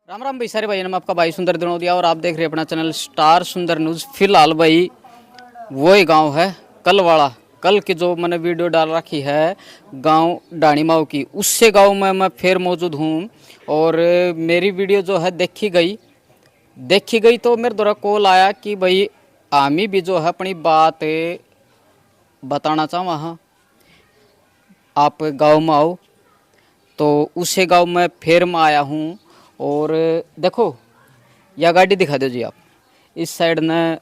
राम राम भाई सारे भाई, मैं आपका भाई सुंदर दिनोदिया और आप देख रहे हैं अपना चैनल स्टार सुंदर न्यूज़। फिलहाल भाई वही गांव है कल वाला, कल की जो मैंने वीडियो डाल रखी है गांव डाणीमाऊ की, उससे गांव में मैं फिर मौजूद हूँ। और मेरी वीडियो जो है देखी गई तो मेरे द्वारा कॉल आया कि भाई आमी भी जो है अपनी बात बताना चाहवा हाँ, आप गाँव में आओ। तो उसे गांव में फिर मैं आया हूँ। और देखो यह गाड़ी दिखा दो जी आप, इस साइड में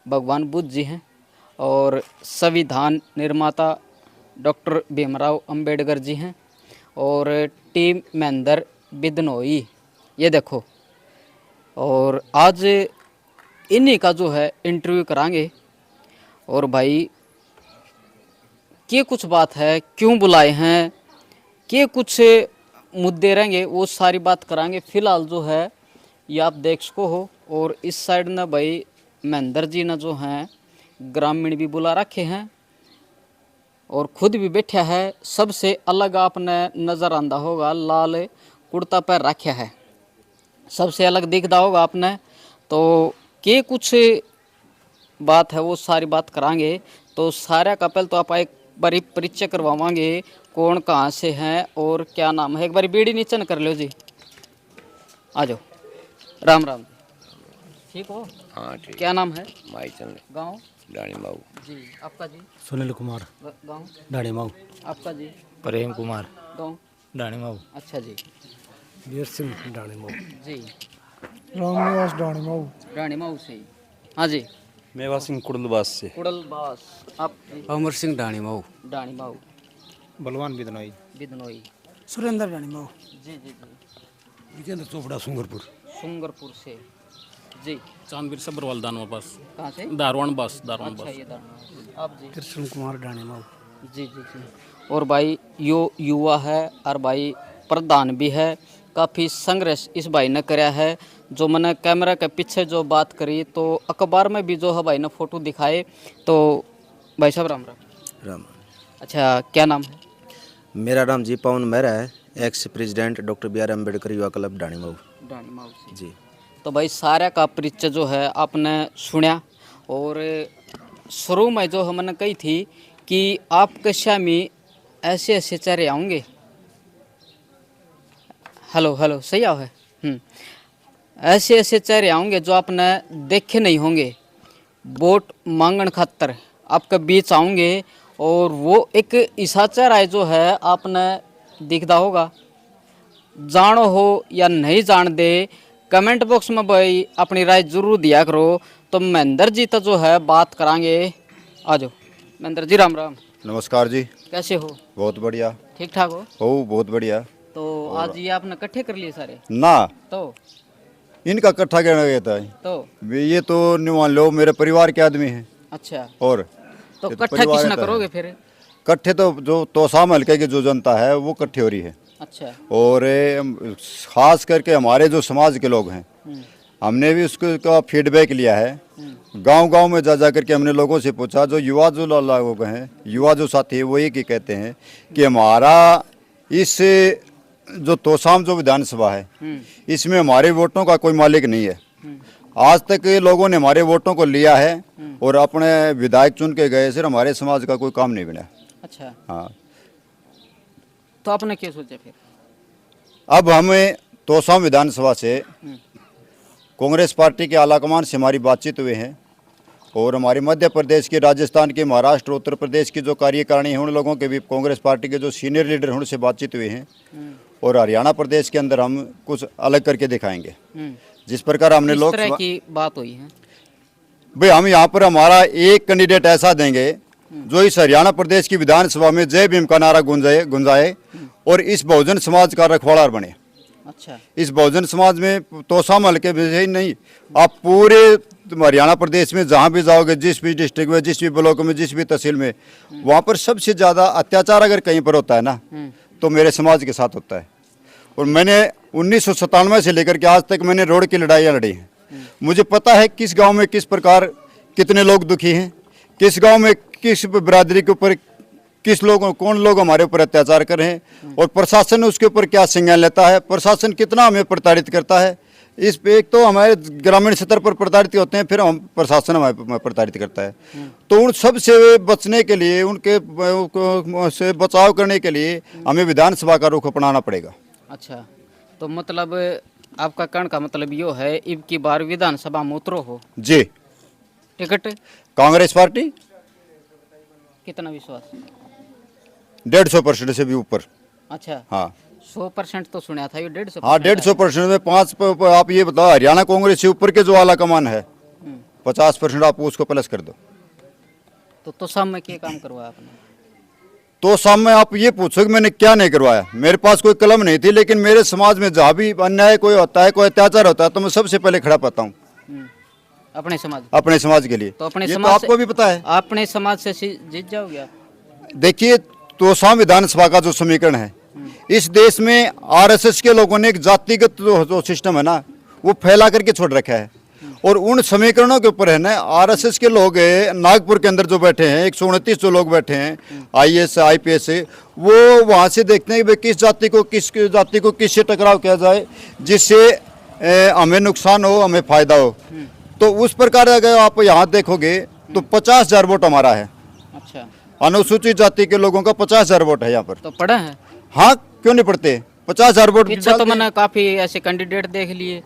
भगवान बुद्ध जी हैं और संविधान निर्माता डॉक्टर भीमराव अंबेडकर जी हैं और टीम महेंद्र बिदनोई, ये देखो। और आज इन्हीं का जो है इंटरव्यू करांगे। और भाई क्या कुछ बात है, क्यों बुलाए हैं, के कुछ मुद्दे रहेंगे, वो सारी बात करांगे। फिलहाल जो है ये आप देख सको हो। और इस साइड ना भाई महेंद्र जी ने जो हैं ग्रामीण भी बुला रखे हैं और खुद भी बैठा है। सबसे अलग आपने नज़र आंदा होगा, लाल कुर्ता पर रखा है, सबसे अलग दिखता होगा आपने। तो के कुछ बात है वो सारी बात करांगे। तो सारा का पहले तो आप एक बारी परिचय करवावांगे, कौन कहाँ से हैं और क्या नाम है। एक बारी बीड़ी नीचे न कर लो जी, आ जाओ। राम राम, ठीक हो? हाँ ठीक। क्या नाम है? माईचंद गांव डाणीमाऊ। जी, आपका जी? सुनील कुमार गांव डाणीमाऊ। आपका जी? प्रेम कुमार गांव डाणीमाऊ। अच्छा जी। वीर सिंह डाणीमाऊ। जी रामनिवास डाणीमाऊ। रानीमाऊ से ही। हाँ जी। मेवा सिंह कुड़लबास से। कुड़लबास। आप जी? अमर सिंह डाणीमाऊ। डानीमाऊ। बलवान बिदनोई। बिदनोई। सुरेंद्र डाणीमाऊ। जी जी जी। विजेंद्र चोपड़ा सुंगरपुर। सुंगरपुर से जी। चांदवीर सब्रवाल दानवा पास, कहाँ से? दारवान बस, दारवान अच्छा बस। ये दानवा। आप जी? कृष्ण कुमार डाणीमाऊ। जी जी जी। और भाई यो युवा है और भाई प्रधान भी है। काफ़ी संघर्ष इस भाई ने कराया है। जो मैंने कैमरा के पीछे जो बात करी तो अखबार में भी जो है भाई ने फ़ोटो दिखाए। तो भाई साहब राम राम। राम। अच्छा क्या नाम है? मेरा नाम जी पवन मेहरा है, ex president doctor B R Ambedkar Yuva club डाणीमाऊ। डानीमाऊ से जी। तो भाई सारा का परिचय जो है आपने सुना। और शुरू में जो हमने कही थी कि आपके शामी ऐसे ऐसे चेहरे आएंगे। हेलो हेलो सही आओ है। ऐसे ऐसे चेहरे आएंगे जो आपने देखे नहीं होंगे। वोट मांगन खातर आपके बीच आएंगे और वो एक ऐसा चेहरा है जो है आपने दिखता होगा। जानो हो या नहीं जान दे, कमेंट बॉक्स में भाई अपनी राय जरूर दिया करो। तो महेंद्र जी तो जो है बात करांगे, आ जाओ। महेंद्र जी राम राम। नमस्कार जी। कैसे हो? बहुत बढ़िया ठीक ठाक हो? हो, बहुत बढ़िया। तो आज ये आपने इकट्ठे कर लिए सारे? ना तो इनका इकट्ठा कहना कहता है, तो ये तो नहीं मान लो मेरे परिवार के आदमी हैं। अच्छा, और तो ये तो इकट्ठा परिवार किस है ना तो है। करोगे फिर? इकट्ठे तो जो तोसाम हल्के की जो जनता है वो इकट्ठी हो रही है। अच्छा। और खास करके हमारे जो समाज के लोग हैं, हमने भी उसको का फीडबैक लिया है। गांव गांव में जा करके हमने लोगों से पूछा, जो युवा जो लोग हैं, युवा जो साथी है, वो एक ही कहते हैं कि हमारा इस जो तोसाम जो विधानसभा है इसमें हमारे वोटों का कोई मालिक नहीं है। आज तक लोगों ने हमारे वोटों को लिया है और अपने विधायक चुन के गए, सिर्फ हमारे समाज का कोई काम नहीं बना। अच्छा, हाँ, तो आपने क्या सोचा फिर? अब हमें तोसाम विधानसभा से कांग्रेस पार्टी के आलाकमान से हमारी बातचीत हुई है और हमारे मध्य प्रदेश की, राजस्थान की, महाराष्ट्र, उत्तर प्रदेश की जो कार्यकारिणी है उन लोगों के भी कांग्रेस पार्टी के जो सीनियर लीडर हैं उनसे बातचीत हुई है। और हरियाणा प्रदेश के अंदर हम कुछ अलग करके दिखाएंगे। जिस प्रकार हमने किस तरह लोग की बात हुई है? भाई, हम यहाँ पर हमारा एक कैंडिडेट ऐसा देंगे जो इस हरियाणा प्रदेश की विधानसभा में जय भीम का नारा गुंजाए और इस बहुजन समाज का रखवाला बने। अच्छा। इस बहुजन समाज में तोसाम हल्के में ही नहीं, आप पूरे हरियाणा प्रदेश में जहाँ भी जाओगे, जिस भी डिस्ट्रिक्ट में, जिस भी ब्लॉक में, जिस भी तहसील में, वहाँ पर सबसे ज़्यादा अत्याचार अगर कहीं पर होता है ना तो मेरे समाज के साथ होता है। और मैंने 1997 से लेकर के आज तक मैंने रोड की लड़ाइयाँ लड़ी हैं। मुझे पता है किस गांव में किस प्रकार कितने लोग दुखी हैं, किस गांव में किस बिरादरी के ऊपर किस लोगों कौन लोग हमारे ऊपर अत्याचार कर रहे हैं और प्रशासन उसके ऊपर क्या संज्ञान लेता है, प्रशासन कितना हमें प्रताड़ित करता है। इस पे एक तो हमारे ग्रामीण स्तर पर प्रताड़ित होते हैं, फिर हम प्रशासन हमारे प्रताड़ित करता है। तो उन सब से बचने के लिए, उनके से बचाव करने के लिए हमें विधानसभा का रुख अपनाना पड़ेगा। अच्छा, तो मतलब आपका कहने का मतलब यो है अब की बार विधानसभा में उतरो हो। जी, टिकट कांग्रेस पार्टी कितना विश्वास? 150% से भी ऊपर। अच्छा, हाँ 100% तो सुना था, ये 150%। हाँ 150% में 5 आप ये बताओ, हरियाणा कांग्रेस से ऊपर के जो आला कमान है 50% आप उसको प्लस कर दो। तो शाम में क्या काम करवाया आपने? तो सामने आप ये पूछो कि मैंने क्या नहीं करवाया। मेरे पास कोई कलम नहीं थी, लेकिन मेरे समाज में जहाँ भी अन्याय कोई होता है, कोई अत्याचार होता है, तो मैं सबसे पहले खड़ा पाता हूँ अपने समाज, अपने समाज के लिए। तो अपने ये समाज तो आपको भी पता है। अपने समाज से जीत जाओगे आप। देखिए, तो विधानसभा का जो समीकरण है, इस देश में आरएसएस के लोगों ने एक जातिगत जो सिस्टम है ना, वो फैला करके छोड़ रखा है। और उन समीकरणों के ऊपर है ना, आरएसएस के लोग नागपुर के अंदर जो बैठे हैं, 129 जो लोग बैठे हैं आईएएस आईपीएस से, वो वहाँ से देखते हैं कि किस जाति को किससे टकराव किया जाए जिससे हमें नुकसान हो, हमें फायदा हो। तो उस प्रकार अगर आप यहाँ देखोगे तो 50,000 वोट हमारा है। अच्छा, अनुसूचित जाति के लोगों का 50,000 वोट है यहाँ पर। तो पढ़ा है? हाँ, क्यों नहीं पढ़ते? 50,000 वोट। पीछे तो मैंने काफी ऐसे कैंडिडेट देख लिए,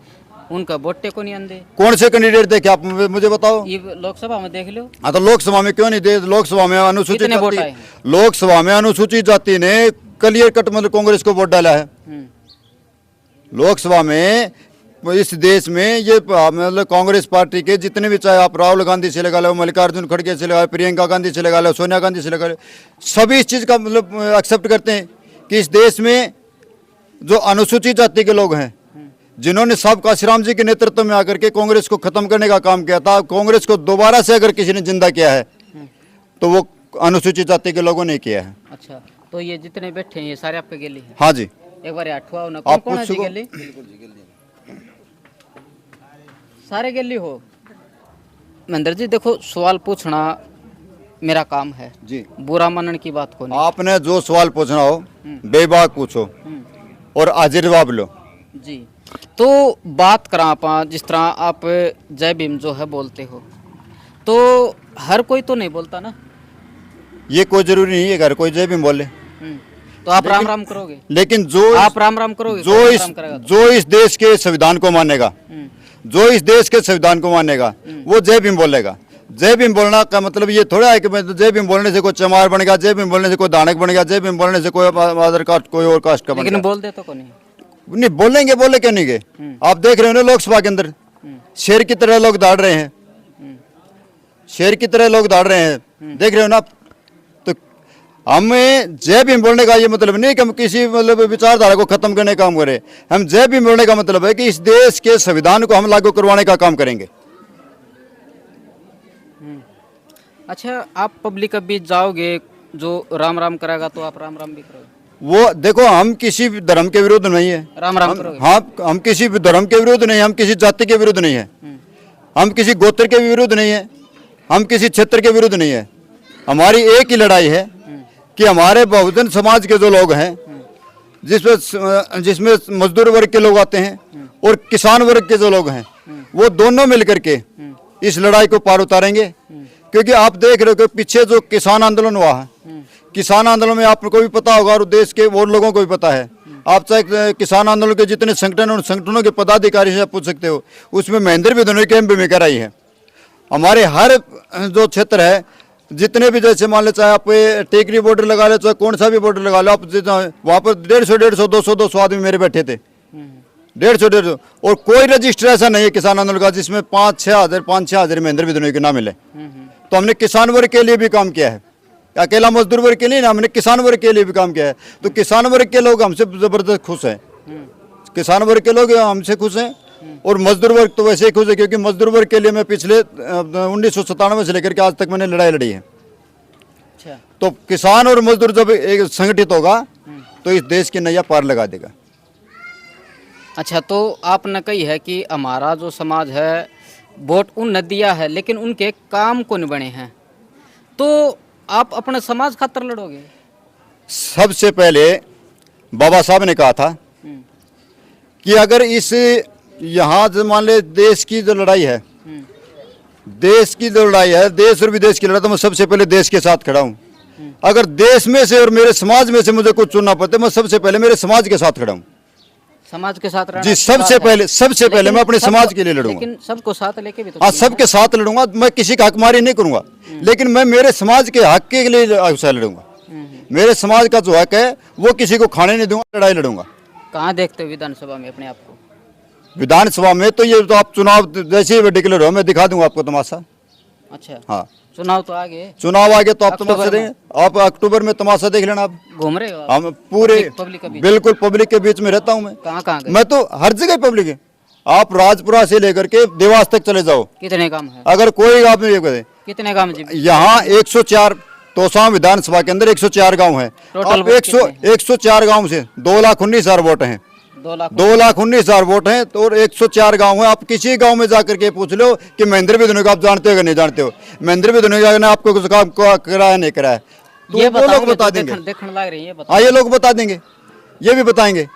उनका वोटे को नहीं आंदे। कौन से कैंडिडेट देखे आप मुझे बताओ? ये लोकसभा में देख लो। हाँ, तो लोकसभा में क्यों नहीं दे? लोकसभा में अनुसूचित कितने वोट जाति, आए? लोकसभा में अनुसूचित जाति ने क्लियर कट मतलब कांग्रेस को वोट डाला है। लोकसभा में इस देश में ये मतलब कांग्रेस पार्टी के जितने भी, चाहे आप राहुल गांधी से लगा लो, मल्लिकार्जुन खड़गे से लगा लो, प्रियंका गांधी से लगा लो, सोनिया गांधी से लगा लो, सभी इस चीज़ का मतलब एक्सेप्ट करते हैं कि इस देश में जो अनुसूचित जाति के लोग हैं, जिन्होंने साहब काशीराम जी के नेतृत्व में आकर के कांग्रेस को खत्म करने का काम किया था, कांग्रेस को दोबारा से अगर किसी ने जिंदा किया है तो वो अनुसूचित जाति के लोगों ने किया है। अच्छा, तो ये जितने बैठे हैं ये सारे आपके गेली हैं? हाँ जी। एक बार आठवा ना, आप कौन है जी पूछ सको। गेली? सारे गेली हो? महेंद्र जी देखो, सवाल पूछना मेरा काम है जी, बुरा मानने की बात को नहीं। आपने जो सवाल पूछना हो बेबाक पूछो और हाजिर जवाब लो। जी, तो बात करा आप, जिस तरह आप जय भीम जो है बोलते हो, तो हर कोई तो नहीं बोलता ना। ये कोई जरूरी नहीं है घर कोई जय भीम बोले, तो आप राम राम करोगे? लेकिन जो आप राम राम करोगे? जो कौन इस राम करेगा तो? जो इस देश के संविधान को मानेगा, जो इस देश के संविधान को मानेगा, वो जय भीम बोलेगा। जय भीम बोलना का मतलब ये थोड़ा है कि जय भीम बोलने से कोई चमार बन गया, जय भीम बोलने से कोई दानक बन गया, जय भीम बोलने से कोई अदर कास्ट कोई और कास्ट का बन लेकिन गया। बोल दे तो कौन नहीं? नहीं बोलेंगे, बोले क्यों नहीं गए? आप देख रहे हो ना लोकसभा के अंदर शेर की तरह लोग दौड़ रहे हैं, शेर की तरह लोग दौड़ रहे हैं, देख रहे हो ना। तो हमें जय भीम बोलने का ये मतलब नहीं कि हम किसी मतलब विचारधारा को खत्म करने का काम करें। हम जय भीम बोलने का मतलब है कि इस देश के संविधान को हम लागू करवाने का काम करेंगे। अच्छा, आप पब्लिक के बीच जाओगे, जो राम राम करेगा तो आप राम राम भी करोगे? वो देखो, हम किसी भी धर्म के विरुद्ध नहीं है। राम राम करोगे? हाँ, हम किसी भी धर्म के विरुद्ध नहीं, हम किसी जाति के विरुद्ध नहीं है, हम किसी गोत्र के विरुद्ध नहीं है, हम किसी क्षेत्र के विरुद्ध नहीं है। हमारी एक ही लड़ाई है कि हमारे बहुजन समाज के जो लोग हैं, जिसमें मजदूर वर्ग के लोग आते हैं और किसान वर्ग के जो लोग हैं, वो दोनों मिलकर के इस लड़ाई को पार उतारेंगे। क्योंकि आप देख रहे हो कि पीछे जो किसान आंदोलन हुआ है, किसान आंदोलन में आपको भी पता होगा और देश के और लोगों को भी पता है। आप चाहे किसान आंदोलन के जितने संगठन, उन संगठनों के पदाधिकारी से आप पूछ सकते हो, उसमें महेंद्र बिधनोई की अहम भूमिका रही है। हमारे हर जो क्षेत्र है, जितने भी, जैसे मान लो चाहे आप टेकरी बॉर्डर लगा लो, चाहे कौन सा भी बॉर्डर लगा लो, आप वहाँ पर 150 200 आदमी मेरे बैठे थे, 150 और कोई रजिस्टर ऐसा नहीं है किसान आंदोलन का जिसमें 5-6 हज़ार महेंद्र बिधनोई के नाम मिले। तो हमने किसान वर्ग के लिए भी काम किया है, अकेला मजदूर वर्ग के लिए ना, हमने किसान वर्ग के लिए भी काम किया है। तो किसान वर्ग के लोग हमसे जबरदस्त खुश हैं, किसान वर्ग के लोग हमसे खुश हैं और मजदूर वर्ग तो वैसे ही खुश है, क्योंकि मजदूर वर्ग के लिए मैं पिछले 1997 से लेकर के आज तक मैंने लड़ाई लड़ी है। अच्छा, तो किसान और मजदूर जब एक संगठित होगा तो इस देश की नैया पार लगा देगा। अच्छा, तो आपने कही है कि हमारा जो समाज है वोट उन न दिया है, लेकिन उनके काम को नहीं बने हैं। तो आप अपने समाज खातर लड़ोगे? सबसे पहले बाबा साहब ने कहा था हम्म, कि अगर इस यहाँ जो मान ले देश की जो लड़ाई है, हम्म, देश की जो लड़ाई है, देश और विदेश की लड़ाई, तो मैं सबसे पहले देश के साथ खड़ा हूँ। अगर देश में से और मेरे समाज में से मुझे कुछ चुनना पड़ता, मैं सबसे पहले मेरे समाज के साथ खड़ा हूँ। समाज के साथ रहना जी, अच्छी सबसे बात है। पहले लेकिन मैं अपने सबको- समाज के लिए लड़ूंगा। लेकिन सबको साथ लेके भी तो हाँ, चलना सबके साथ लड़ूंगा, मैं किसी का हकमारी नहीं करूंगा, लेकिन मैं मेरे समाज के हक के लिए अवसर लड़ूंगा। मेरे समाज का जो हक है वो किसी को खाने नहीं दूंगा, लड़ाई लड़ूंगा। है। कहाँ देखते हो विधानसभा में अपने आप को? विधानसभा में तो ये तो आप चुनाव जैसे ही डिक्लेयर हो, मैं दिखा दूंगा आपको तमाशा। अच्छा, हाँ, चुनाव तो आगे है। चुनाव आगे तो आप अक्टूबर तमाशा में। देंगे, आप अक्टूबर में तमाशा देख लेना आप। घूम रहे हो आप? हम पूरे पब्लिक के बीच? बिल्कुल पब्लिक के बीच में रहता हूँ मैं। कहाँ गए? मैं तो हर जगह पब्लिक है। आप राजपुरा से लेकर के देवास तक चले जाओ, कितने काम है? अगर कोई आप ये कहे कितने काम जी? यहाँ 104 तोसाम विधानसभा के अंदर 104 गांव हैं। टोटल आप वोट 104 गांव से 2,19,000 वोट हैं। 2 लाख? 2,19,000 वोट हैं तो, और 104 गांव हैं। आप किसी गांव में जाकर के पूछ लो कि महेंद्र बिधनोई को आप जानते हो कि नहीं जानते हो। महेंद्र बिधनोई ने आपको कुछ काम कराया नहीं कराया, तो ये वो लोग बताओगे बता तो देंगे। देखने लग रही है, बताओ। हाँ, ये लोग बता देंगे, ये भी बताएंगे।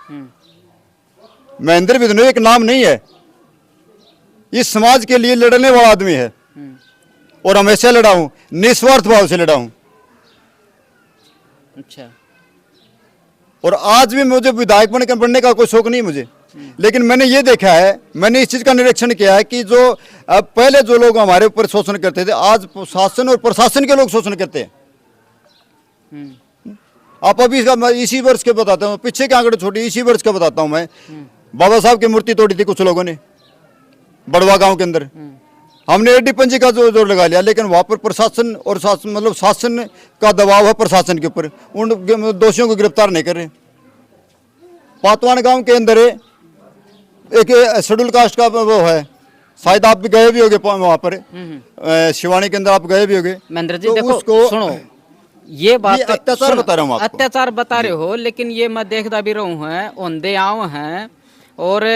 महेंद्र बिधनोई एक नाम नहीं है, इस समाज के लिए लड़ने वाला आदमी है, और हमेशा लड़ा हूं, निस्वार्थ भाव से लड़ा हूं। अच्छा, और आज भी मुझे विधायक बनने का कोई शौक नहीं मुझे, लेकिन मैंने ये देखा है, मैंने इस चीज का निरीक्षण किया है कि जो अब पहले जो लोग हमारे ऊपर शोषण करते थे, आज शासन और प्रशासन के लोग शोषण करते हैं। आप अभी इसी वर्ष के बताता हूँ, पीछे के आंकड़े छोटे, इसी वर्ष का बताता हूँ मैं। बाबा साहब की मूर्ति तोड़ी थी कुछ लोगों ने बड़वा गांव के अंदर, हमने एडी पंजी का जोर लगा लिया, लेकिन वहां पर प्रशासन और शासन मतलब शासन का दबाव है प्रशासन के ऊपर, उन दोषियों को गिरफ्तार नहीं कर रहे। पातवान गांव के अंदर एक शेड्यूल कास्ट का वो है, शायद आप भी गए भी होगे वहां पर, शिवानी के अंदर आप गए भी होगे। महेंद्र जी तो देखो, उसको सुनो, ये बात ये अत्याचार सुनो, बता रहा हूं आपको। अत्याचार बता रहे हो, लेकिन ये मैं देखता भी रहूं है, औंधे आव हैं और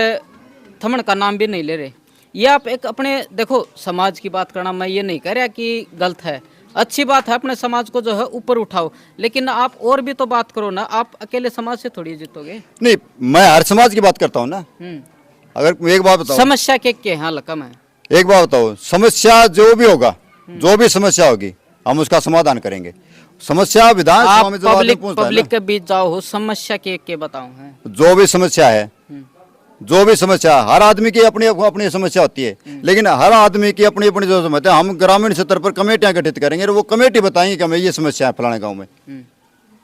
थमन का नाम भी नहीं ले रहे। ये आप एक अपने देखो समाज की बात करना, मैं ये नहीं कह रहा कि गलत है, अच्छी बात है, अपने समाज को जो है ऊपर उठाओ, लेकिन आप और भी तो बात करो ना, आप अकेले समाज से थोड़ी जीतोगे। नहीं, मैं हर समाज की बात करता हूँ ना। अगर एक बात बताओ, समस्या के हल कम है। एक बात बताओ, समस्या जो भी होगा, जो भी समस्या होगी, हम उसका समाधान करेंगे। समस्या विधानसभा आप में जब आदमी पब्लिक पहुंचता है पब्लिक के बीच जाओ हो, समस्या के बताओ है। ना, जो भी समस्या है, जो भी समस्या, हर आदमी की अपनी अपनी समस्या होती है, लेकिन हर आदमी की अपनी अपनी जो समस्या है, हम ग्रामीण स्तर पर कमेटियां गठित करेंगे और वो कमेटी बताएंगे कि हमें ये समस्या है फलाने गांव में।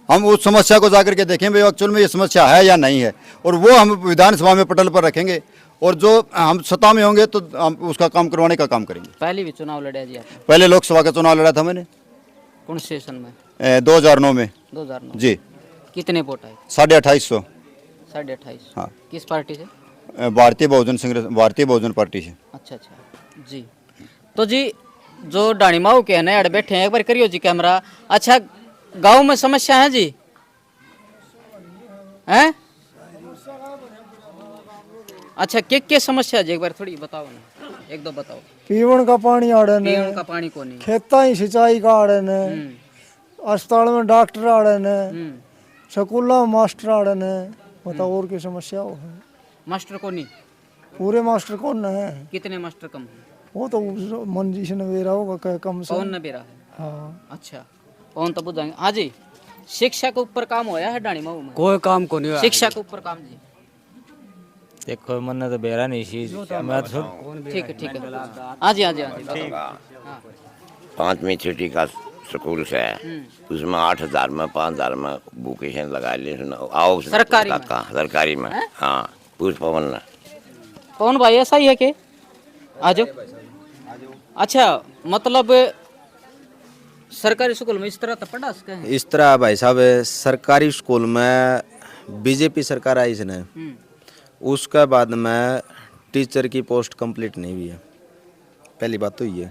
हम उस समस्या को जाकर के देखें भाई एक्चुअल में ये समस्या है या नहीं है, और वो हम विधानसभा में पटल पर रखेंगे, और जो हम सत्ता में होंगे तो हम उसका काम करवाने का काम करेंगे। पहले भी चुनाव लड़े जी आपने? पहले लोकसभा का चुनाव लड़ा था मैंने कौन सेशन में? 2009 में। 2009 जी, कितने वोट आए? 2850। 2850। हाँ। किस पार्टी से? भारतीय बहुजन पार्टी से। अच्छा अच्छा जी। तो जी जो डाणीमाऊ के है ना अड़ बैठे हैं, एक बार करियो जी कैमरा। अच्छा, गांव में समस्या है जी? हैं? अच्छा, के समस्या है जी, एक बार थोड़ी बताओ ना, एक दो बताओ। पीवन का पानी आड़े ने, पीने का पानी को नहीं। खेता ही सिंचाई का आड़े ने, अस्पताल में डॉक्टर आड़े ने, स्कूलों में मास्टर आड़े ने। बताओ और की समस्या हो है? मास्टर को नहीं? पूरे मास्टर कौन है? कितने मास्टर कम है? वो तो मंजी से नवेरा होगा कम से। कौन न बेरा है? हाँ, अच्छा, कौन तो बुझाएंगे। हाँ जी, शिक्षा के ऊपर काम होया है डाणीमाऊ में? कोई काम को नहीं। शिक्षा के ऊपर काम जी? देखो मन तो बेरा नहीं सी मैं तो ठीक है ठीक है। हाँ जी हाँ जी हाँ जी बताओ। हाँ। 5वीं छठी का स्कूल से है, उसमें 8,000 में 5,000 में बुकेशन लगा ले। आओ सरकारी में? सरकारी में। हाँ, पूछ पवन ने। कौन भाई ऐसा ही है कि आ जाओ। अच्छा, मतलब सरकारी स्कूल में इस तरह तो पढ़ा सके हैं? इस तरह भाई साहब सरकारी स्कूल में बीजेपी सरकार आई इसने, उसके बाद में टीचर की पोस्ट कंप्लीट नहीं हुई है, पहली बात तो ये।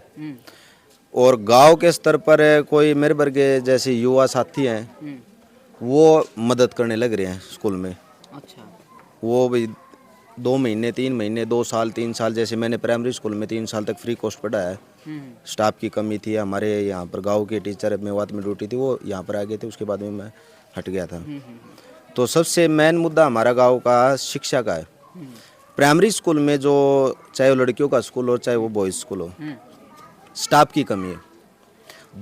और गांव के स्तर पर कोई मेरे वर्गे जैसे युवा साथी हैं वो मदद करने लग रहे हैं स्कूल में। अच्छा, वो भी 2 महीने 3 महीने 2 साल 3 साल, जैसे मैंने प्राइमरी स्कूल में 3 साल तक फ्री कोर्स पढ़ा है, स्टाफ की कमी थी। हमारे यहाँ पर गांव के टीचर मेवात में ड्यूटी थी, वो यहाँ पर आ गए थे, उसके बाद में मैं हट गया था। तो सबसे मेन मुद्दा हमारा गांव का शिक्षा का है। प्राइमरी स्कूल में जो, चाहे वो लड़कियों का स्कूल हो चाहे वो बॉयज़ स्कूल हो, स्टाफ की कमी है।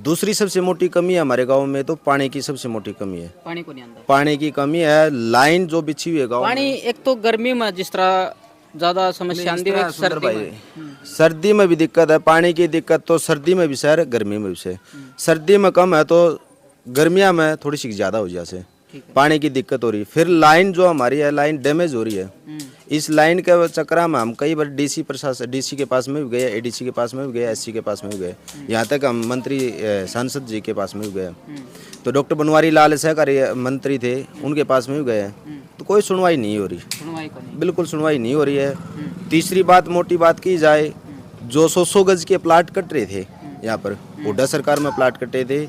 दूसरी सबसे मोटी कमी है हमारे गांव में, तो पानी की सबसे मोटी कमी है। पानी को नहीं आंदा, पानी की कमी है। लाइन जो बिछी हुई है गांव पानी एक तो गर्मी में जिस तरह ज्यादा समस्या आंदी है, सर्दी में सर्दी में भी दिक्कत है। पानी की दिक्कत तो सर्दी में भी सर, गर्मी में भी से। सर्दी में कम है तो गर्मियाँ में थोड़ी सी ज़्यादा हो जाए, पानी की दिक्कत हो रही है। फिर लाइन जो हमारी है, लाइन डैमेज हो रही है। इस लाइन के चक्कर में हम कई बार डीसी प्रशासन, डीसी के पास में भी गए, एडीसी के पास में भी गए, एससी के पास में भी गए, यहाँ तक हम मंत्री सांसद जी के पास में भी गए। तो डॉक्टर बनवारी लाल सहकारी मंत्री थे, उनके पास में भी गए, तो कोई सुनवाई नहीं हो रही, सुनवाई को नहीं। बिल्कुल सुनवाई नहीं हो रही है। तीसरी बात, मोटी बात की जाए, जो 100 गज के प्लाट कट रहे थे यहाँ पर, हुड्डा सरकार में प्लाट कटे थे,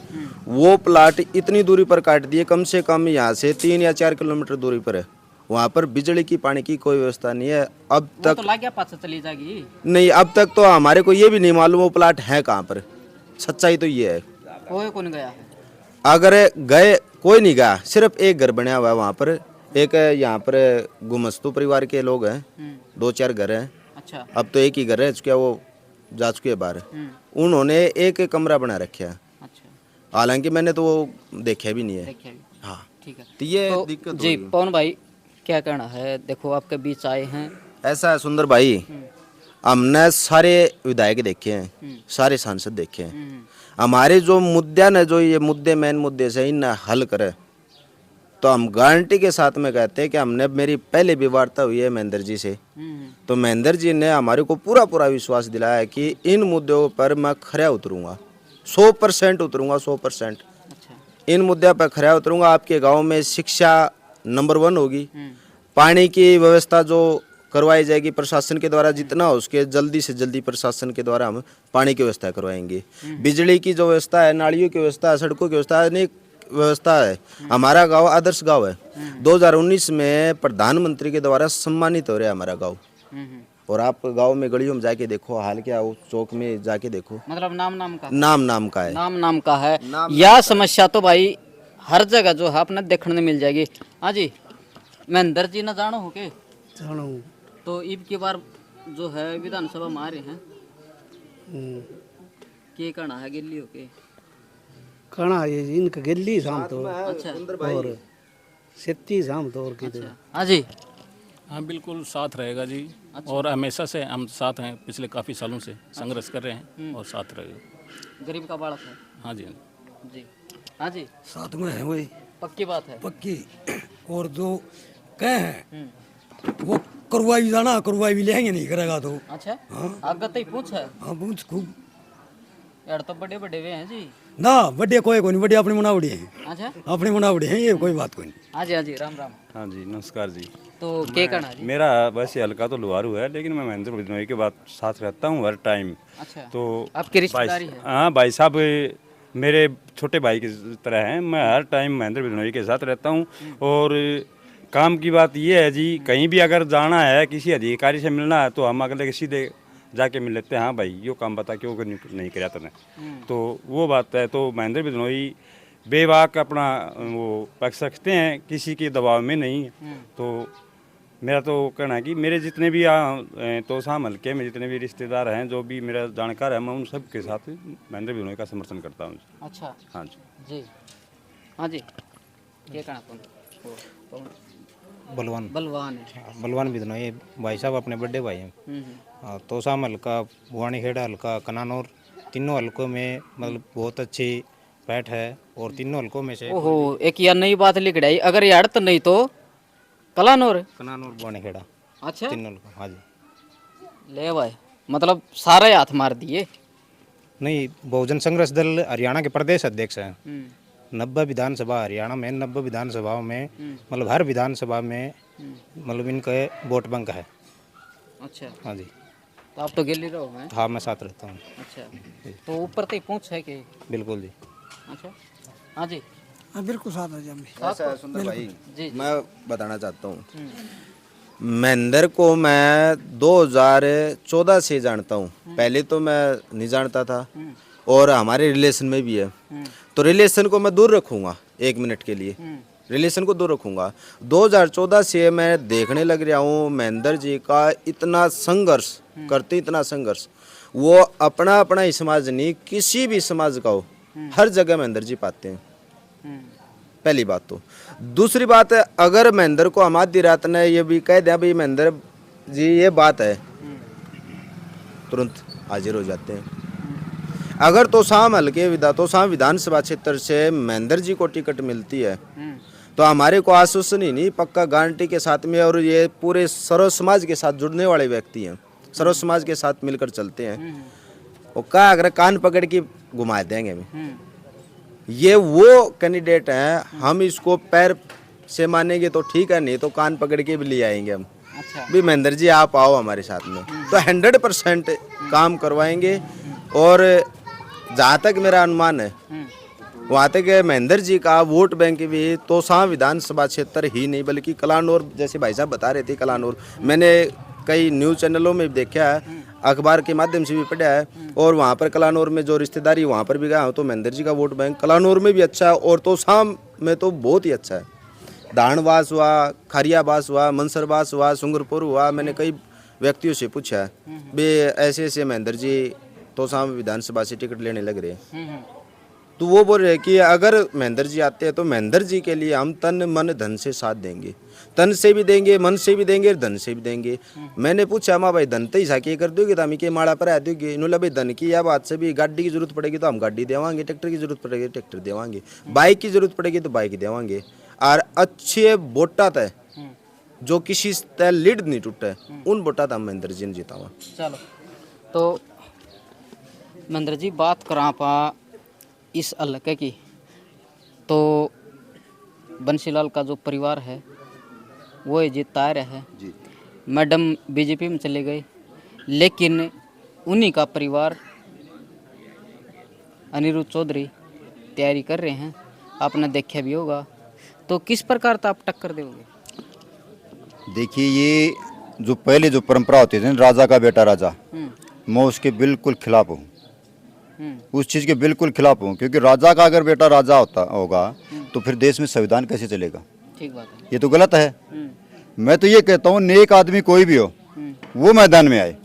वो प्लाट इतनी दूरी पर काट दिए, कम से कम यहाँ से 3 या 4 किलोमीटर दूरी पर है। वहाँ पर बिजली की, पानी की कोई व्यवस्था नहीं है अब तक। तो लाग गया, पास चली जाएगी नहीं, अब तक तो हमारे को ये भी नहीं मालूम वो प्लाट है कहाँ पर। सच्चाई तो ये है, कोई कौन गया है। अगर गए, कोई नहीं गया। सिर्फ एक घर बना हुआ है वहाँ पर, एक यहाँ पर गुमस्तु परिवार के लोग हैं, 2-4 घर हैं। अच्छा, अब तो एक ही घर है, क्या वो जा चुके हैं बाहर। उन्होंने एक कमरा बना रखा है, अच्छा, हालांकि मैंने तो वो देखा भी नहीं है। देखिए अभी। हाँ, ठीक है। तो ये तो दिक्कत हो जी रही है। पवन भाई क्या कहना है, देखो आपके बीच आए हैं। ऐसा है सुंदर भाई, हमने सारे विधायक देखे हैं, सारे सांसद देखे हैं। हमारे जो मुद्दे न, जो ये मुद्दे, मेन मुद्दे से इन्हें हल करे, तो हम गारंटी के साथ में कहते हैं कि हमने, मेरी पहले भी वार्ता हुई है महेंद्र जी से, तो महेंद्र जी ने हमारे को पूरा पूरा विश्वास दिलाया है कि इन मुद्दों पर मैं खरा उतरूंगा, 100% उतरूंगा, 100%। अच्छा, इन मुद्दों पर खरा उतरूंगा। आपके गांव में शिक्षा नंबर 1 होगी, पानी की व्यवस्था जो करवाई जाएगी प्रशासन के द्वारा, जितना हो उसके जल्दी से जल्दी प्रशासन के द्वारा हम पानी की व्यवस्था करवाएंगे। बिजली की जो व्यवस्था है, नालियों की व्यवस्था है, सड़कों की व्यवस्था है, अनेक व्यवस्था है। हमारा गांव आदर्श गांव है। 2019 में प्रधानमंत्री के द्वारा सम्मानित हो रहा है हमारा गांव। और आप गांव में गलियों में जाके देखो, हाल क्या हो, चौक में जाके देखो, मतलब नाम का नाम का है। यह समस्या तो भाई हर जगह जो है अपने देखने में मिल जाएगी। हाँ जी, महेंद्र जी न जानो हो के, जानो तो ईब की बार जो है विधानसभा में आ रहे हैं, के कहना है गिल्ली हो के। कणा ये इनका गिल्ली शाम तो अच्छा, और सेती शाम तो और किधर। हाँ जी, हाँ बिल्कुल साथ रहेगा जी। और हमेशा से हम साथ हैं, पिछले काफ़ी सालों से संघर्ष कर रहे हैं और साथ रहेगा। गरीब का बालक है हाँ जी। जी। हाँ जी, साथ में है वही पक्की बात है। पक्की। और जो कहे हैं वो करवाई भी जाना, करवाई भी लेंगे, नहीं करेगा तो। अच्छा, आगे तो ही पूछ है हाँ पूछ खूब यार, तो बड़े बड़े वे हैं जी। ना, बड़े कोई नहीं, बड़े अपनी मनावड़ी हैं, अच्छा, अपनी मनावड़ी हैं, ये कोई बात कोई नहीं। हाँ जी, हाँ जी, राम राम। हाँ जी, नमस्कार जी। तो के कहना जी। मेरा वैसे हल्का तो लुहारू है, लेकिन मैं महेंद्र बिजनौई के बाद साथ रहता हूँ हर टाइम। अच्छा, तो आपकी रिश्तेदारी है। हाँ, भाई साहब मेरे छोटे भाई की तरह हैं। मैं हर टाइम महेंद्र बिजनौई के साथ रहता हूँ। और काम की बात ये है जी, कहीं भी अगर जाना है, किसी अधिकारी से मिलना है, तो हम अगले के सीधे जाके मिल लेते हैं। हाँ भाई, यो काम बता, क्यों नहीं कराया तूने। तो वो बात है। तो महेंद्र बिजनौई बेबाक अपना वो पक्ष रखते हैं, किसी के दबाव में नहीं। तो मेरा तो कहना है कि मेरे जितने भी तोसाम हल्के में जितने भी रिश्तेदार हैं, जो भी मेरा जानकार है, मैं उन सब के साथ महेंद्र बिजनौई का समर्थन करता हूँ। अच्छा हाँ जी जी। हाँ जी, क्या कहना तुम। बलवान बलवान है। बलवान बिजनौई भाई साहब अपने बड़े भाई हैं। तोसाम हल्का, भुवानी खेड़ा हल्का, कनानौर, तीनों हल्कों में मतलब बहुत अच्छी बैठ है। और तीनों हल्कों में से ओहो, एक यार नई बात लिख रही, अगर यार तो नहीं तो कलानौर, कनानौर, भुवानी खेड़ा, अच्छा तीनों हल्कों। हाँ जी, ले भाई, मतलब सारे हाथ मार दिए। नहीं, बहुजन संघर्ष दल हरियाणा के प्रदेश अध्यक्ष हैं। 90 विधानसभा हरियाणा में, 90 विधानसभाओं में मतलब हर विधानसभा में मतलब इनका वोट बैंक है। अच्छा, हाँ जी। तो आप तो गिल्ली रहो हैं। हाँ, मैं साथ रहता हूँ। अच्छा, तो ऊपर तो ही पूछ है कि। बिल्कुल जी। अच्छा, हाँ जी, हाँ बिल्कुल साथ है जी हम भी। ऐसा है सुंदर भाई, जी। मैं बताना चाहता हूँ, महेंद्र को मैं 2014 से जानता हूँ। पहले तो मैं नहीं जानता था और हमारे रिलेशन में भी है, तो रिलेशन को मैं दूर रखूँगा 1 मिनट के लिए, रिलेशन को दूर रखूँगा। 2014 से मैं देखने लग रहा हूँ महेंद्र जी का इतना संघर्ष करते, इतना संघर्ष, वो अपना अपना ही समाज नहीं, किसी भी समाज का हो, हर जगह महेंद्र जी पाते हैं। पहली बात तो। दूसरी बात है, अगर महेंद्र को हम आधी रात ने ये भी कह दें भाई महेंद्र जी ये बात है, तुरंत हाजिर हो जाते हैं। अगर तोशाम हल्के तोशाम विधानसभा क्षेत्र से महेंद्र जी को टिकट मिलती है तो हमारे को आश्वासन ही नहीं, पक्का गारंटी के साथ में, और ये पूरे सर्व समाज के साथ जुड़ने वाले व्यक्ति हैं, सर्व समाज के साथ मिलकर चलते हैं। और कहा अगर कान पकड़ के घुमा देंगे हमें, ये वो कैंडिडेट हैं, हम इसको पैर से मानेंगे तो ठीक है, नहीं तो कान पकड़ के भी ले आएंगे हम। अच्छा। भी महेंद्र जी आप आओ हमारे साथ में, तो 100% काम करवाएंगे। और जहाँ तक मेरा अनुमान है वहाँ तक महेंद्र जी का वोट बैंक भी तोशाम विधानसभा क्षेत्र ही नहीं बल्कि कलानौर, जैसे भाई साहब बता रहे थे कलानौर, मैंने कई न्यूज़ चैनलों में देखा है, अखबार के माध्यम से भी पढ़ा है, और वहाँ पर कलानौर में जो रिश्तेदारी वहाँ पर भी गया हूँ, तो महेंद्र जी का वोट बैंक कलानौर में भी अच्छा है और तोशाम में तो बहुत ही अच्छा है। धानवास हुआ, खरियाबास हुआ, मंसरबास हुआ, सुंगरपुर हुआ, मैंने कई व्यक्तियों से पूछा है वे ऐसे ऐसे महेंद्र जी तोशाम विधानसभा से टिकट लेने लग रहे हैं, तो वो बोल रहे कि अगर महेंद्र जी आते हैं तो महेंद्र जी के लिए हम तन मन धन से साथ देंगे, तन से भी देंगे, मन से भी देंगे, धन से भी देंगे। मैंने पूछा माँ भाई धन तो ही साके कर दोगे तो हम के माड़ा पर आ दोगे, इन्होंने भाई धन की या बात से भी, गाड़ी की जरूरत पड़ेगी तो हम गाड़ी देवांगे, ट्रैक्टर की जरूरत पड़ेगी ट्रैक्टर देवांगे, बाइक की जरूरत पड़ेगी तो बाइक देवांगे, और अच्छे वोटा तय जो किसी तय लीड नहीं टूटे उन वोटा हम महेंद्र जी ने जीतावा। चलो तो महेंद्र जी बात करा पा इस हल्के की, तो बंसीलाल का जो परिवार है वो जीतता है जी। मैडम बीजेपी में चले गए, लेकिन उन्हीं का परिवार अनिरुद्ध चौधरी तैयारी कर रहे हैं, आपने देखा भी होगा, तो किस प्रकार तो आप टक्कर दोगे? देखिए ये जो पहले जो परंपरा होती थी राजा का बेटा राजा, मैं उसके बिल्कुल खिलाफ हूँ, उस चीज़ के बिल्कुल खिलाफ हूँ, क्योंकि राजा का अगर बेटा राजा होगा तो फिर देश में संविधान कैसे चलेगा? ठीक बात है। ये तो गलत है। मैं तो ये कहता हूँ नेक आदमी कोई भी हो वो मैदान में आए।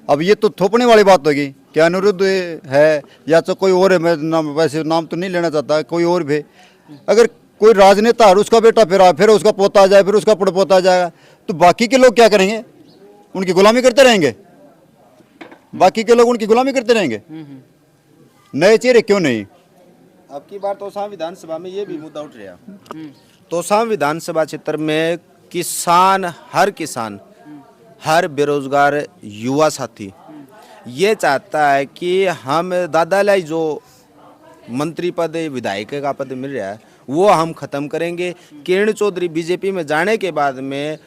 अब ये तो थोपने वाली बात होगी कि अनिरुद्ध है या तो कोई और है, मैं वैसे नाम तो नहीं लेना चाहता, कोई और भी, अगर कोई राजनेता है उसका बेटा फिर उसका पोता आ जाए, फिर उसका पड़पोता आ जाएगा, तो बाकी के लोग क्या करेंगे? उनकी गुलामी करते रहेंगे, बाकी के लोग उनकी गुलामी करते रहेंगे। नए चेहरे क्यों नहीं? अब की बार तोशाम विधानसभा में ये भी मुद्दा उठ रहा, तोशाम विधानसभा क्षेत्र में किसान, हर बेरोजगार युवा साथी ये चाहता है कि हम दादालाई जो मंत्री पद, विधायक का पद मिल रहा है वो हम खत्म करेंगे। किरण चौधरी बीजेपी में जाने के बाद में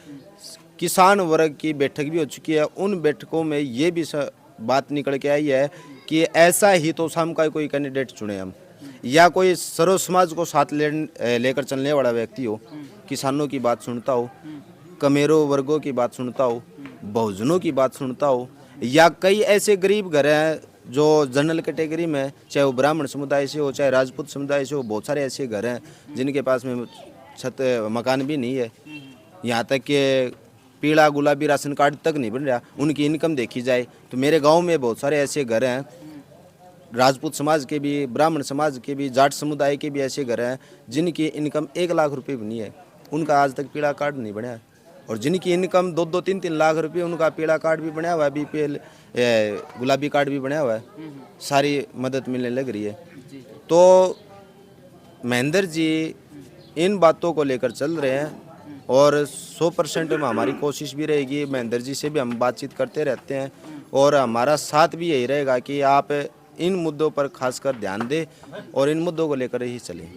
किसान वर्ग की बैठक भी हो चुकी है, उन बैठकों में ये भी बात निकल के आई है कि ऐसा ही तोशाम का कोई कैंडिडेट चुने हम, या कोई सर्व समाज को साथ लेकर चलने वाला व्यक्ति हो, किसानों की बात सुनता हो, कमेरों वर्गों की बात सुनता हो, बहुजनों की बात सुनता हो, या कई ऐसे गरीब घर हैं जो जनरल कैटेगरी में, चाहे वो ब्राह्मण समुदाय से हो चाहे राजपूत समुदाय से हो, बहुत सारे ऐसे घर हैं जिनके पास में छत मकान भी नहीं है, यहाँ तक कि पीला गुलाबी राशन कार्ड तक नहीं बन रहा, उनकी इनकम देखी जाए तो मेरे गांव में बहुत सारे ऐसे घर हैं, राजपूत समाज के भी, ब्राह्मण समाज के भी, जाट समुदाय के भी ऐसे घर हैं जिनकी इनकम 1 लाख रुपए भी नहीं है, उनका आज तक पीला कार्ड नहीं बना, और जिनकी इनकम 2-2, 3-3 लाख रुपए, उनका पीला कार्ड भी बना हुआ है, BPL गुलाबी कार्ड भी बना हुआ है, सारी मदद मिलने लग रही है। तो महेंद्र जी इन बातों को लेकर चल रहे हैं और 100% में हमारी कोशिश भी रहेगी, महेंद्र जी से भी हम बातचीत करते रहते हैं और हमारा साथ भी यही रहेगा कि आप इन मुद्दों पर खासकर ध्यान दें और इन मुद्दों को लेकर ही चलें।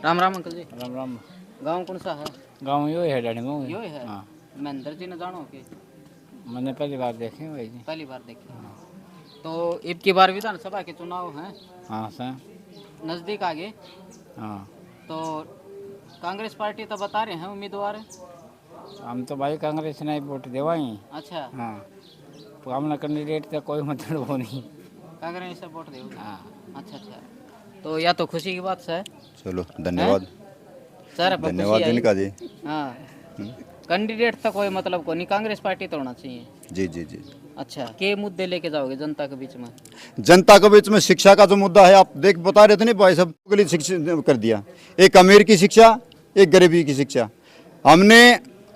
राम राम अंकल जी। राम राम। गांव कौन सा है? गाँव यो है डैडी गाँव यो है। हाँ। महेंद्र जी ने जानो के? मैंने पहली बार देखे भाई जी। पहली बार देखे। तो अब की बार विधानसभा के चुनाव हैं? हाँ सर। नज़दीक आ गए। हाँ। तो कांग्रेस पार्टी तो बता रहे हैं उम्मीदवार हम तो भाई कांग्रेस ने वोट देवाई। अच्छा, हाँ, तो हमने कैंडिडेट तो कोई मतलब वो नहीं। कांग्रेस से वोट दे। हाँ, अच्छा अच्छा, तो या तो खुशी की बात है चलो धन्यवाद, सर, अब धन्यवाद खुशी आई। इनका जी। हाँ, कैंडिडेट तो कोई मतलब को नहीं, कांग्रेस पार्टी तो होना चाहिए। जी जी जी। अच्छा, के मुद्दे लेके जाओगे जनता के बीच में? जनता के बीच में शिक्षा का जो मुद्दा है, आप देख बता रहे थे नहीं भाई, सब के लिए शिक्षा कर दिया। एक अमीर की शिक्षा, एक गरीबी की शिक्षा। हमने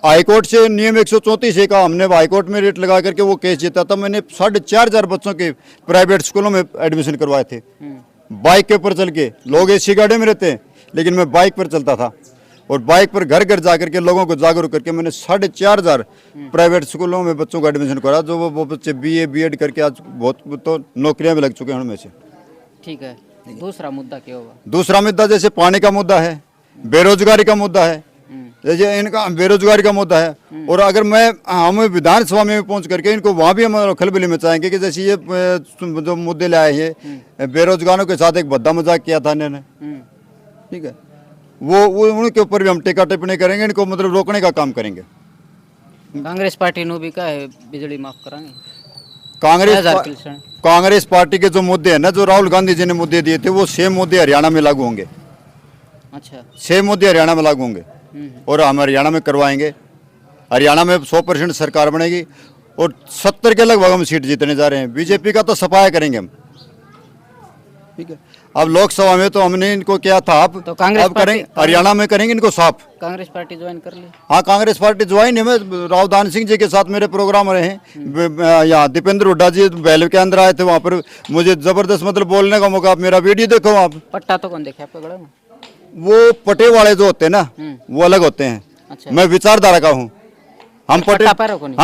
हाईकोर्ट से नियम 134 का हमने हाईकोर्ट में रेट लगा करके वो केस जीता था। मैंने 4,500 बच्चों के प्राइवेट स्कूलों में एडमिशन करवाए थे, बाइक के ऊपर चल के। लोग एसी गाड़ी में रहते हैं, लेकिन मैं बाइक पर चलता था और बाइक पर घर घर जा करके लोगों को जागरूक करके मैंने 4,500 प्राइवेट स्कूलों में बच्चों को एडमिशन कराया। जो वो बच्चे BA BEd करके आज बहुत तो नौकरियां भी लग चुके हैं उनमें से। ठीक है, दूसरा मुद्दा क्या होगा? दूसरा मुद्दा जैसे पानी का मुद्दा है, बेरोजगारी का मुद्दा है, जैसे इनका बेरोजगारी का मुद्दा है। और अगर हम विधानसभा में पहुंच करके इनको वहाँ भी हम खलबली में चाहेंगे कि जैसे ये जो मुद्दे लाए हैं, बेरोजगारों के साथ एक भद्दा मजाक किया था इन्होंने, ठीक है, वो उनके ऊपर भी हम टीका टिप्पणी करेंगे, इनको मतलब रोकने का काम करेंगे। कांग्रेस पार्टी नु भी का है बिजली माफ कराएंगे? कांग्रेस पार्टी के जो मुद्दे हैं ना, जो राहुल गांधी जी ने मुद्दे दिए थे, वो सेम मुद्दे हरियाणा में लागू होंगे। अच्छा, सेम मुद्दे हरियाणा में लागू होंगे और हम हरियाणा में करवाएंगे। हरियाणा में 100% सरकार बनेगी और 70 के लगभग हम सीट जीतने जा रहे हैं। बीजेपी का तो सफाया करेंगे हम, ठीक है। अब लोकसभा में तो हमने इनको किया था, अब तो कांग्रेस अब करेंगे, हरियाणा में करेंगे इनको साफ। कांग्रेस पार्टी ज्वाइन कर ली? हाँ, कांग्रेस पार्टी ज्वाइन है। मैं राव दान सिंह जी के साथ मेरे प्रोग्राम रहे हैं यहाँ। दीपेंद्र हुड्डा जी बैल के अंदर आए थे, वहाँ पर मुझे जबरदस्त मतलब बोलने का मौका। आप मेरा वीडियो देखो। आप पट्टा तो कौन देखे आपके गले में? वो पटे वाले जो होते हैं ना, वो अलग होते हैं। अच्छा। मैं विचारधारा का हूँ। हम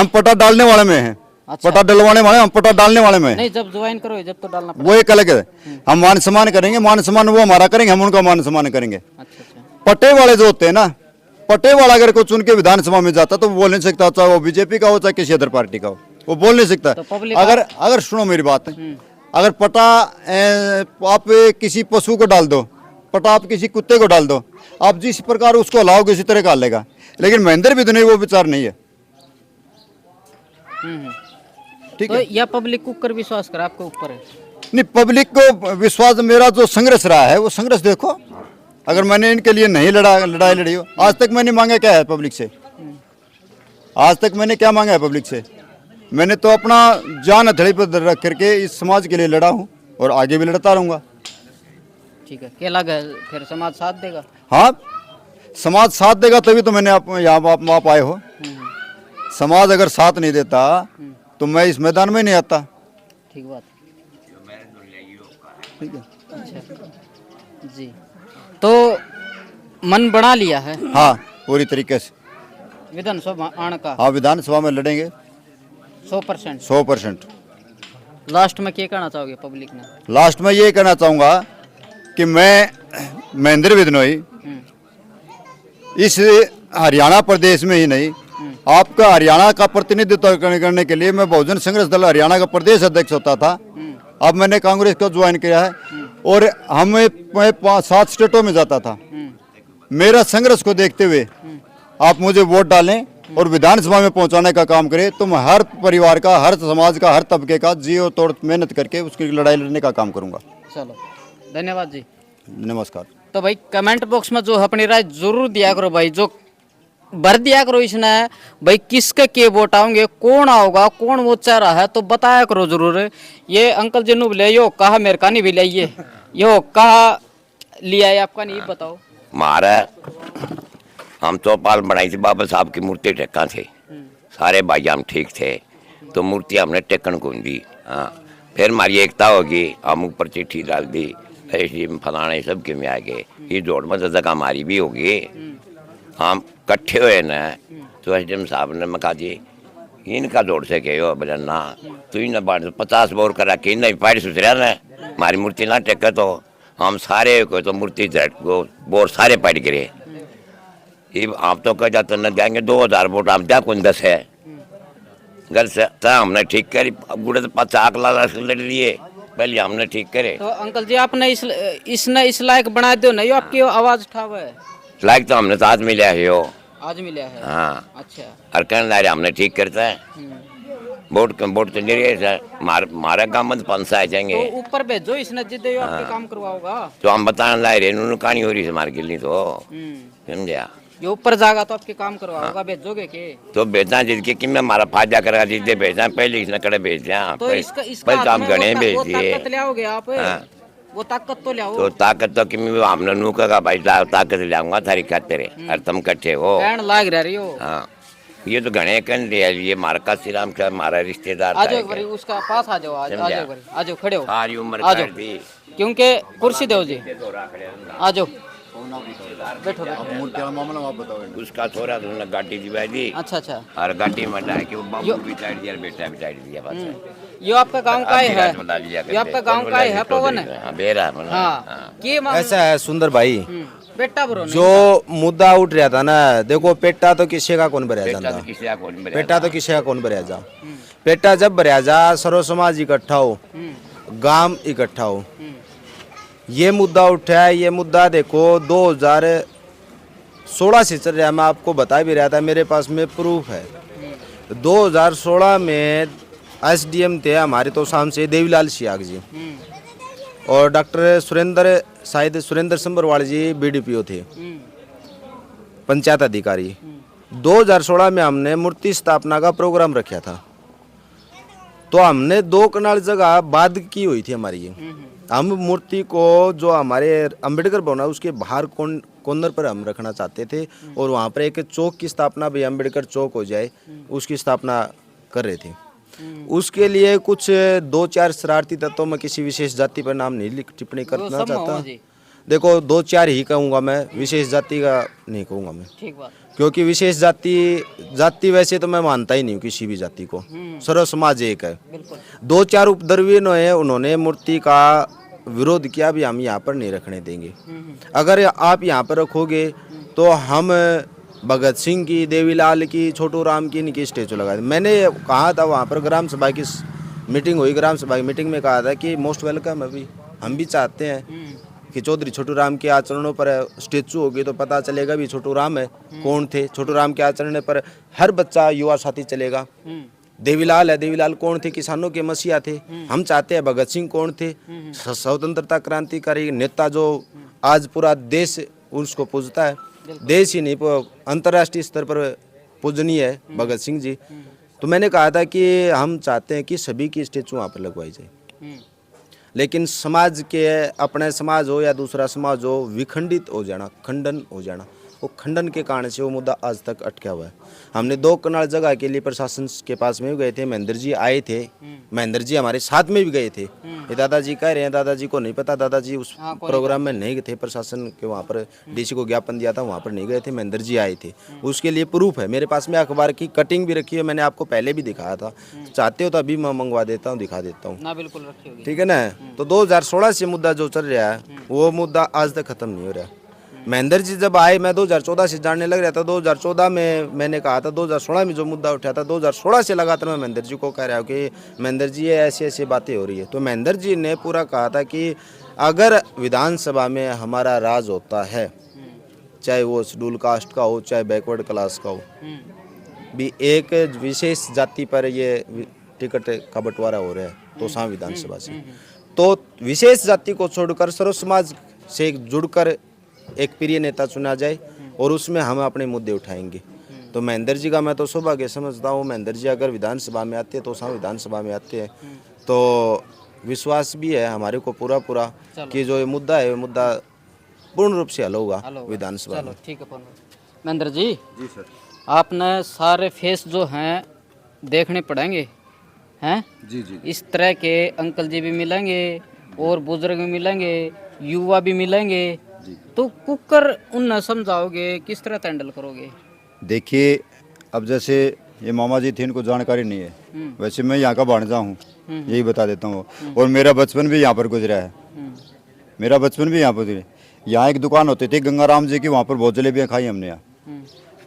पटा डालने वाले में हैं। अच्छा। पटा डलवाने वाले, हम पटा डालने वाले में हैं। नहीं, जब ज्वाइन करो जब तो डालना वो एक अलग है। हम मान सम्मान करेंगे, मान सम्मान वो हमारा करेंगे, हम उनका मान सम्मान करेंगे। अच्छा अच्छा, पटे वाले जो होते हैं ना, पटे वाला अगर कोई चुन के विधानसभा में जाता तो वो बोल नहीं सकता, चाहे वो बीजेपी का हो चाहे किसी अदर पार्टी का हो, वो बोल नहीं सकता। तो पब्लिक अगर सुनो मेरी बात, अगर पटा आप किसी पशु को डाल दो, पटा आप किसी कुत्ते को डाल दो, आप जिस प्रकार उसको हलाओगे उसी तरह का लेगा। लेकिन महेंद्र भी नहीं, वो विचार नहीं है, ठीक तो है। या पब्लिक को कर विश्वास कर आपके ऊपर है? नहीं, पब्लिक को विश्वास, मेरा जो संघर्ष रहा है वो संघर्ष देखो। अगर मैंने इनके लिए नहीं लड़ाई लड़ी हो, आज तक मैंने मांगा क्या है पब्लिक से? आज तक मैंने क्या मांगा है पब्लिक से? मैंने तो अपना जान हथेली पर रख करके इस समाज के लिए लड़ा हूँ और आगे भी लड़ता रहूँगा। ठीक है, क्या लगा फिर समाज साथ देगा? हाँ, समाज साथ देगा तभी तो मैंने आप यहाँ आए हो। समाज अगर साथ नहीं देता तो मैं इस मैदान में नहीं आता। ठीक बात, ठीक है। अच्छा जी, तो मन बना लिया है? हाँ, पूरी तरीके से विधानसभा आने का? हाँ, विधानसभा में लड़ेंगे 100%। 100%। लास्ट में क्या कहना चाहोगे पब्लिक में? लास्ट में ये कहना चाहूँगा कि मैं महेंद्र बिदनोई इस हरियाणा प्रदेश में ही नहीं, आपका हरियाणा का प्रतिनिधित्व करने के लिए मैं बहुजन संघर्ष दल हरियाणा का प्रदेश अध्यक्ष होता था। अब मैंने कांग्रेस को ज्वाइन किया है और मैं 5-7 स्टेटों में जाता था। मेरा संघर्ष को देखते हुए आप मुझे वोट डालें और विधानसभा में पहुंचाने का काम करें, तो मैं हर परिवार का, हर समाज का, हर तबके का जी और तोड़ मेहनत करके उसकी लड़ाई लड़ने का काम करूंगा। चलो, धन्यवाद जी, नमस्कार। तो भाई कमेंट बॉक्स में जो अपनी राय जरूर दिया करो भाई, जो भर दिया करो इसने भाई किसके के वोट आओगे, कौन आओगा, कौन वो चेहरा है, तो बताया करो जरूर। ये अंकल जी ने यो कहा मेरे का नहीं भी लाइए, यो कहा लिया है आपका नहीं बताओ। मारा हम चौपाल बनाई थी, बाबा साहब की मूर्ति टेका थे, सारे भाई हम ठीक थे, तो मूर्ति हमने टेकन को दी। हाँ, फिर हमारी एकता होगी, हम ऊपर चिट्ठी डाल दी, फलाने सब के में आ गए, ये जोड़ में जगह हमारी भी होगी। हम इकट्ठे हुए न, तो एसडीएम साहब ने मका जी इनका जोड़ से कहो बजन ना, तो इन 50 बोर करा कि इन पैर सुधरा न, हमारी मूर्ति ना टेके, तो हम सारे को तो मूर्ति बोर सारे पैर गिरे। आप तो कह जाते न जाएंगे 2000 वोट, आप जा कौन 10 है घर से, हमने ठीक करी। गुड़े तो 50 लाख लड़ लिए, पहले हमने ठीक करे। तो अंकल जी आपने इसने इस लायक बना दो नहीं, आपकी आवाज उठावा है लायक तो हमने साथ मिला है। आज मिला है। हाँ अच्छा। और कहने लगे हमने ठीक करता है। वोट तो नहीं रहे सर, हमारा काम में तो 500 आ जाएंगे। तो ऊपर भेजो इसने जिद्दे आपके काम करवाओगा। तो हम बताने लाए रहे उन्होंने कहानी हो रही है हमारे गिल्ली तो समझा। ये ऊपर जाएगा तो आपके काम करवाओगा, भेजोगे के? तो भेजना जिसके कि मैं हमारा फायदा करेगा जिससे भेजना पहले इसने करे भेज दिया। तो इसका पहले काम गणे भेज वो दिए। ताकत ले आओगे आप। वो ताकत तो ले आओ। तो ताकत तो कि हमने नू कहा भाई ताकत ले आऊंगा थारी खातिर और तुम कट्ठे हो। कहन लाग रही हो। हाँ ये तो घने कन लिया, ये मारा का श्रीराम का हमारा रिश्तेदार आ जाओ भाई, उसका पास आ जाओ। आ जाओ भाई, आ जाओ, खड़े हो। सारी उम्र आ जाओ। कर दी। क्योंकि कुर्सी दो जी। आ जाओ, बैठो बैठो। उसका थोड़ा तो गाड़ी दिवा दी। अच्छा अच्छा। और गाड़ी में डाल के वो बाबू बिचार दिया, बेटा बिचार दिया बस। ये आपका गांव का है? ये आपका गांव का है पवन? हाँ बेरा। हाँ के ऐसा है सुंदर भाई, बेटा बरो जो मुद्दा उठ रहा था ना, देखो पेटा तो किसी का कौन भरया जाता, पेटा तो किसी का कौन भरया जा। पेटा जब भरया जा सर्व समाज इकट्ठा हो, गांव इकट्ठा हो, ये मुद्दा उठा है। ये मुद्दा देखो 2016 से चल रहा है, मैं आपको बता भी रहा था, मेरे पास में प्रूफ है। 2016 में एसडीएम थे हमारे तो शाम से देवीलाल सियाग जी, और डॉक्टर सुरेंद्र संबरवाल जी बीडीपीओ थे, पंचायत अधिकारी। 2016 में हमने मूर्ति स्थापना का प्रोग्राम रखा था, तो हमने 2 कनाल जगह बाद की हुई थी हमारी ये। हम मूर्ति को जो हमारे अंबेडकर भवन है उसके बाहर कॉर्नर पर हम रखना चाहते थे, और वहाँ पर एक चौक की स्थापना भी, अंबेडकर चौक हो जाए, उसकी स्थापना कर रहे थे। उसके लिए कुछ 2-4 शरारती तत्वों में किसी विशेष जाति पर नाम नहीं टिप्पणी करना चाहता। देखो 2-4 ही कहूँगा मैं, विशेष जाति का नहीं कहूँगा मैं, ठीक बात। क्योंकि विशेष जाति वैसे तो मैं मानता ही नहीं हूँ किसी भी जाति को, सर्व समाज एक है। 2-4 उपद्रवियों ने उन्होंने मूर्ति का विरोध किया, भी हम यहाँ पर नहीं रखने देंगे। अगर आप यहाँ पर रखोगे तो हम भगत सिंह की, देवीलाल की, छोटू राम की, इनकी स्टेचू लगा दें। मैंने कहा था वहाँ पर ग्राम सभा की मीटिंग हुई, ग्राम सभा की मीटिंग में कहा था कि मोस्ट वेलकम, अभी हम भी चाहते हैं कि चौधरी छोटू राम के आचरणों पर स्टेचू होगी तो पता चलेगा भी छोटू राम है कौन थे। छोटू राम के आचरण पर हर बच्चा युवा साथी चलेगा। देवीलाल है, देवीलाल कौन थे? किसानों के मसीहा थे। हम चाहते हैं भगत सिंह कौन थे? स्वतंत्रता क्रांतिकारी नेता जो आज पूरा देश उसको पूजता है, देश ही नहीं अंतर्राष्ट्रीय स्तर पर पूजनीय है भगत सिंह जी। तो मैंने कहा था कि हम चाहते हैं कि सभी की स्टेचू वहाँ पर लगवाई जाए, लेकिन समाज के, अपने समाज हो या दूसरा समाज हो, विखंडित हो जाना, खंडन हो जाना, वो खंडन के कारण से वो मुद्दा आज तक अटका हुआ है। हमने 2 कनाल जगह के लिए प्रशासन के पास में भी गए थे, महेंद्र जी आए थे, महेंद्र जी हमारे साथ में भी गए थे। ये दादाजी कह रहे हैं, दादाजी को नहीं पता, दादाजी उस प्रोग्राम में नहीं थे, प्रशासन के वहाँ पर डीसी को ज्ञापन दिया था, वहाँ पर नहीं गए थे, महेंद्र जी आए थे। उसके लिए प्रूफ है मेरे पास में, अखबार की कटिंग भी रखी है, मैंने आपको पहले भी दिखाया था। चाहते हो तो अभी मैं मंगवा देता हूँ, दिखा देता हूँ ना, बिल्कुल रखी होगी। ठीक है ना। तो 2016 से मुद्दा जो चल रहा है वो मुद्दा आज तक खत्म नहीं हो रहा। महेंद्र जी जब आए, मैं 2014 से जानने लग रहा था। 2014 में मैंने कहा था, 2016 में जो मुद्दा उठा था, 2016 से लगातार मैं महेंद्र जी को कह रहा हूँ कि महेंद्र जी ये ऐसी ऐसी बातें हो रही है। तो महेंद्र जी ने पूरा कहा था कि अगर विधानसभा में हमारा राज होता है, चाहे वो शेड्यूल कास्ट का हो, चाहे बैकवर्ड क्लास का हो, भी एक विशेष जाति पर ये टिकट का बंटवारा हो रहा है तो साम विधानसभा से, तो विशेष जाति को छोड़कर सर्व समाज से जुड़कर एक प्रिय नेता चुना जाए और उसमें हम अपने मुद्दे उठाएंगे। तो महेंद्र जी का मैं तो सौभाग्य समझता हूँ। महेंद्र जी अगर विधानसभा में आते हैं तो साम विधानसभा में आते हैं, तो विश्वास भी है हमारे को पूरा कि जो ये मुद्दा है, मुद्दा पूर्ण रूप से हल होगा विधानसभा में। ठीक है महेंद्र जी सर, आपने सारे फेस जो हैं देखने पड़ेंगे हैं जी। इस तरह के अंकल जी भी मिलेंगे और बुजुर्ग भी मिलेंगे, युवा भी मिलेंगे, तो कुकर उन्हें समझाओगे, किस तरह हैंडल करोगे? देखिए, अब जैसे ये मामा जी थे, इनको जानकारी नहीं है, वैसे मैं यहाँ का भांजा हूँ, यही बता देता हूँ। और मेरा बचपन भी यहाँ पर गुजरा है, मेरा बचपन भी यहाँ पर गुजरा। यहाँ एक दुकान होती थी गंगाराम जी की, वहाँ पर बहुत जलेबियाँ खाई हमने यहाँ।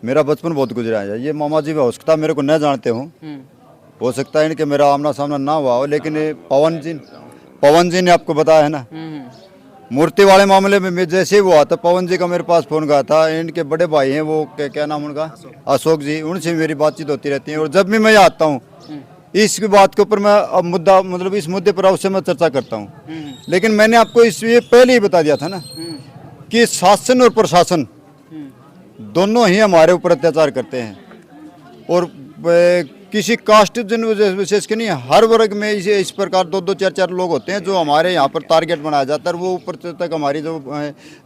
मेरा बचपन बहुत गुजरा है। ये मामा जी हो सकता मेरे को न जानते हो सकता है इनके मेरा आमना सामना ना हुआ हो, लेकिन पवन जी ने आपको बताया है ना, मूर्ति वाले मामले में मैं जैसे ही हुआ था, पवन जी का मेरे पास फोन गया था, इनके बड़े भाई हैं वो क्या नाम उनका, अशोक जी, उनसे मेरी बातचीत होती रहती है। और जब भी मैं आता हूँ इसकी बात के ऊपर मैं अब मुद्दा मतलब इस मुद्दे पर उससे मैं चर्चा करता हूँ। लेकिन मैंने आपको ये पहले ही बता दिया था ना कि शासन और प्रशासन दोनों ही हमारे ऊपर अत्याचार करते हैं। और किसी कास्ट जन विशेष के नहीं, हर वर्ग में इस प्रकार 2-2, 4-4 लोग होते हैं जो हमारे यहाँ पर टारगेट बनाया जाता है। वो ऊपर तक हमारी जो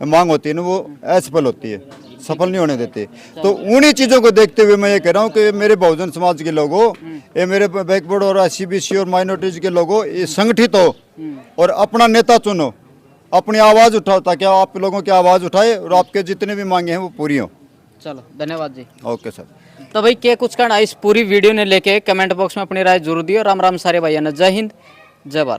मांग होती है ना वो असफल होती है, सफल नहीं होने देते। तो उन्हीं चीज़ों को देखते हुए मैं ये कह रहा हूँ कि मेरे बहुजन समाज के लोगों, ये मेरे बैकवर्ड और SC/BC और माइनॉरिटीज के लोगों, ये संगठित हो और अपना नेता चुनो, अपनी आवाज़ उठाओ ताकि आप लोगों की आवाज़ उठाए और आपके जितने भी मांगे हैं वो पूरी हो। चलो धन्यवाद जी। Okay sir. तो भाई क्या कुछ कहना इस पूरी वीडियो ने लेके कमेंट बॉक्स में अपनी राय जरूर दी। और राम राम सारे भाइयों ने। जय हिंद, जय भारत।